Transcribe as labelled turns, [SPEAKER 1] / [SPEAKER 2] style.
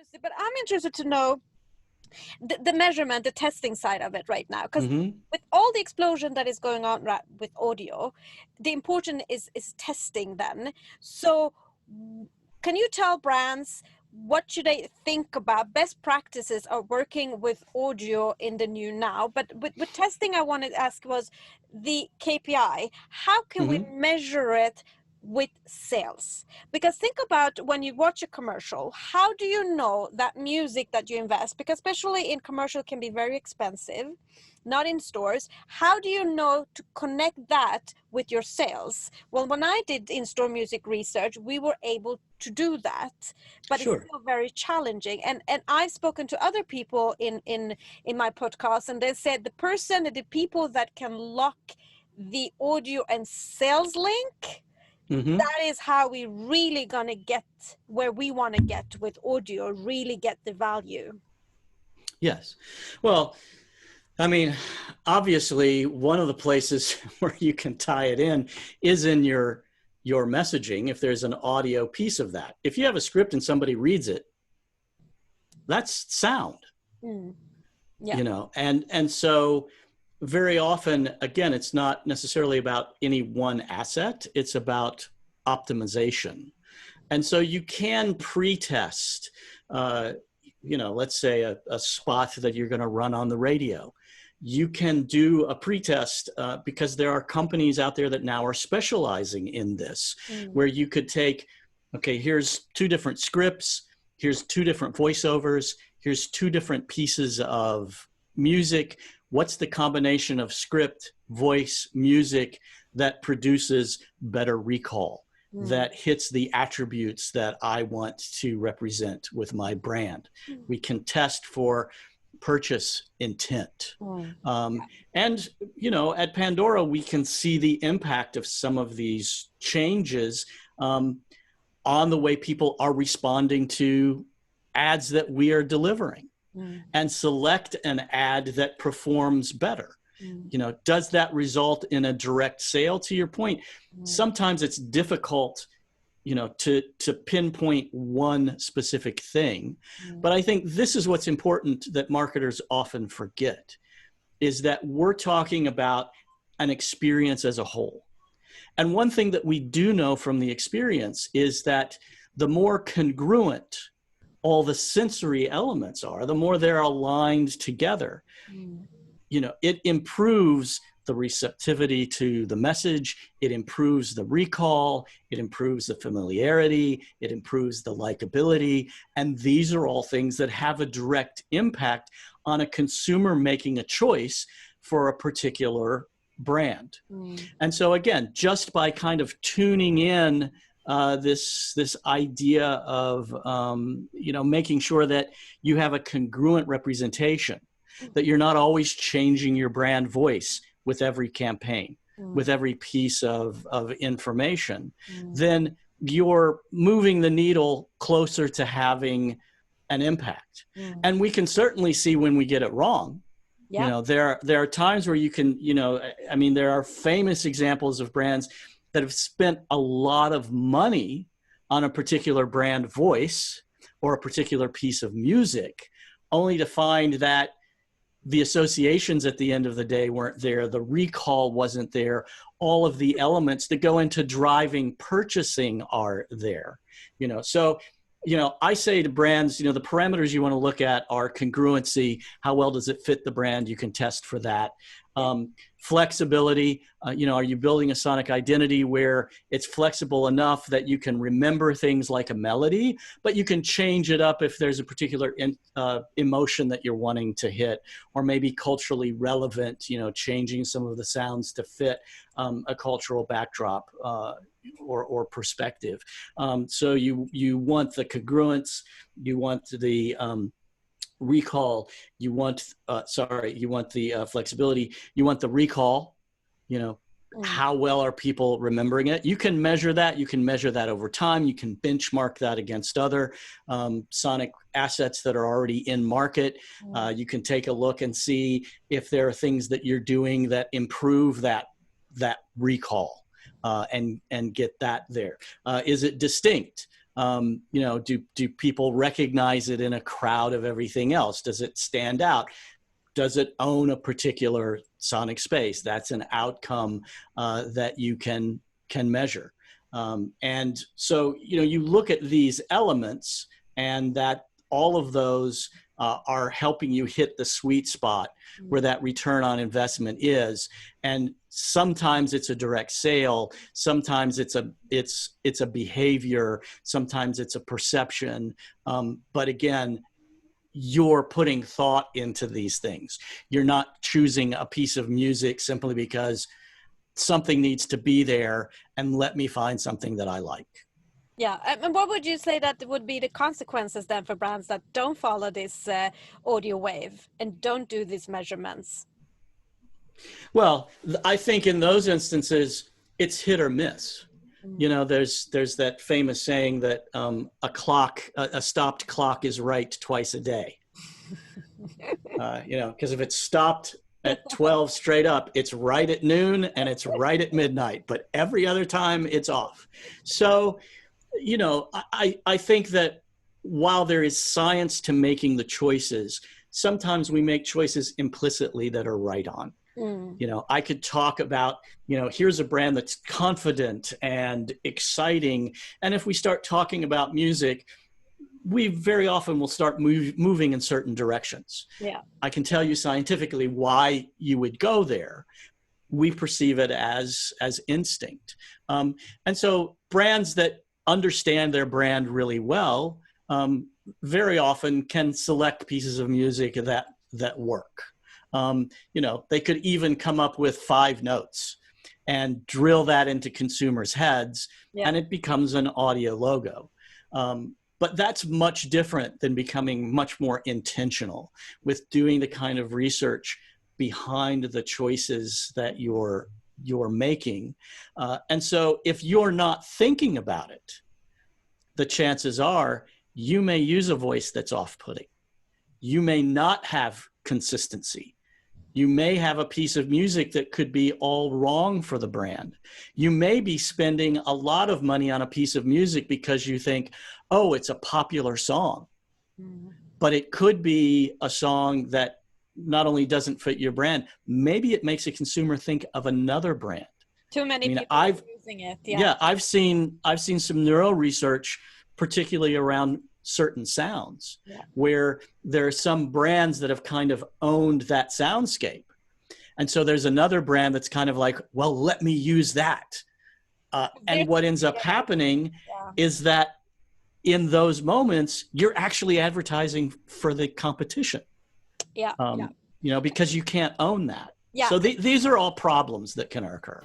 [SPEAKER 1] interested, but I'm interested to know the measurement, the testing side of it right now, because with all the explosion that is going on with audio, the important is testing then. So can you tell brands what should they think about best practices of working with audio in the new now? But with testing, I wanted to ask was the KPI. How can we measure it with sales? Because think about when you watch a commercial, how do you know that music that you invest, because especially in commercial can be very expensive, not in stores, how do you know to connect that with your sales? Well, when I did in-store music research, we were able to do that, but it's still very challenging. And I've spoken to other people in my podcast, and they said the people that can lock the audio and sales link, that is how we really gonna get where we want to get with audio, really get the value.
[SPEAKER 2] Yes. Well, I mean, obviously, one of the places where you can tie it in is in your messaging, if there's an audio piece of that. If you have a script and somebody reads it, that's sound.
[SPEAKER 1] Yeah.
[SPEAKER 2] You know, and so very often, again, it's not necessarily about any one asset, it's about optimization. And so you can pre-test, you know, let's say a spot that you're going to run on the radio. You can do a pre-test because there are companies out there that now are specializing in this, where you could take, okay, here's 2 different scripts, here's 2 different voiceovers, here's 2 different pieces of music. What's the combination of script, voice, music that produces better recall, that hits the attributes that I want to represent with my brand? We can test for purchase intent. And, you know, at Pandora, we can see the impact of some of these changes on the way people are responding to ads that we are delivering. And select an ad that performs better. You know, does that result in a direct sale? To your point, sometimes it's difficult, you know, to pinpoint one specific thing. But I think this is what's important that marketers often forget, is that we're talking about an experience as a whole. And one thing that we do know from the experience is that the more congruent all the sensory elements are, the more they're aligned together, you know, it improves the receptivity to the message, it improves the recall, it improves the familiarity, it improves the likability. And these are all things that have a direct impact on a consumer making a choice for a particular brand. And so again, just by kind of tuning in this idea of, you know, making sure that you have a congruent representation, that you're not always changing your brand voice with every campaign, with every piece of information, then you're moving the needle closer to having an impact. And we can certainly see when we get it wrong. You know, there are times where you can, you know, I mean, there are famous examples of brands that have spent a lot of money on a particular brand voice or a particular piece of music, only to find that the associations at the end of the day weren't there, the recall wasn't there, all of the elements that go into driving purchasing are there. You know, so, you know, I say to brands, you know, the parameters you want to look at are congruency, how well does it fit the brand, you can test for that. Flexibility, you know, are you building a sonic identity where it's flexible enough that you can remember things like a melody, but you can change it up if there's a particular emotion that you're wanting to hit, or maybe culturally relevant, you know, changing some of the sounds to fit a cultural backdrop or perspective. So you want the congruence, you want the recall, you want the flexibility, you want the recall, you know, how well are people remembering it? You can measure that. You can measure that over time. You can benchmark that against other sonic assets that are already in market. You can take a look and see if there are things that you're doing that improve that recall and get that there. Is it distinct? Do people recognize it in a crowd of everything else? Does it stand out? Does it own a particular sonic space? That's an outcome that you can measure. And so, you look at these elements, and that all of those are helping you hit the sweet spot where that return on investment is. And sometimes it's a direct sale, sometimes it's a behavior, sometimes it's a perception. But again, you're putting thought into these things. You're not choosing a piece of music simply because something needs to be there and let me find something that I like.
[SPEAKER 1] Yeah, and what would you say that would be the consequences then for brands that don't follow this audio wave and don't do these measurements?
[SPEAKER 2] Well, I think in those instances, it's hit or miss. There's that famous saying that a stopped clock is right twice a day. Because if it's stopped at 12 straight up, it's right at noon and it's right at midnight, but every other time it's off. So, I think that while there is science to making the choices, sometimes we make choices implicitly that are right on. I could talk about, here's a brand that's confident and exciting. And if we start talking about music, we very often will start moving in certain directions.
[SPEAKER 1] Yeah.
[SPEAKER 2] I can tell you scientifically why you would go there. We perceive it as instinct. And so brands that understand their brand really well, very often can select pieces of music that work. They could even come up with 5 notes and drill that into consumers' heads, and it becomes an audio logo. But that's much different than becoming much more intentional with doing the kind of research behind the choices that you're making. And so if you're not thinking about it, the chances are you may use a voice that's off-putting. You may not have consistency. You may have a piece of music that could be all wrong for the brand. You may be spending a lot of money on a piece of music because you think, oh, it's a popular song. But it could be a song that not only doesn't fit your brand, maybe it makes a consumer think of another brand.
[SPEAKER 1] Too many people are using it.
[SPEAKER 2] Yeah, I've seen some neuro research, particularly around certain sounds, where there are some brands that have kind of owned that soundscape. And so there's another brand that's kind of like, well, let me use that. And what ends up happening is that in those moments, you're actually advertising for the competition. Because you can't own that. So these are all problems that can occur.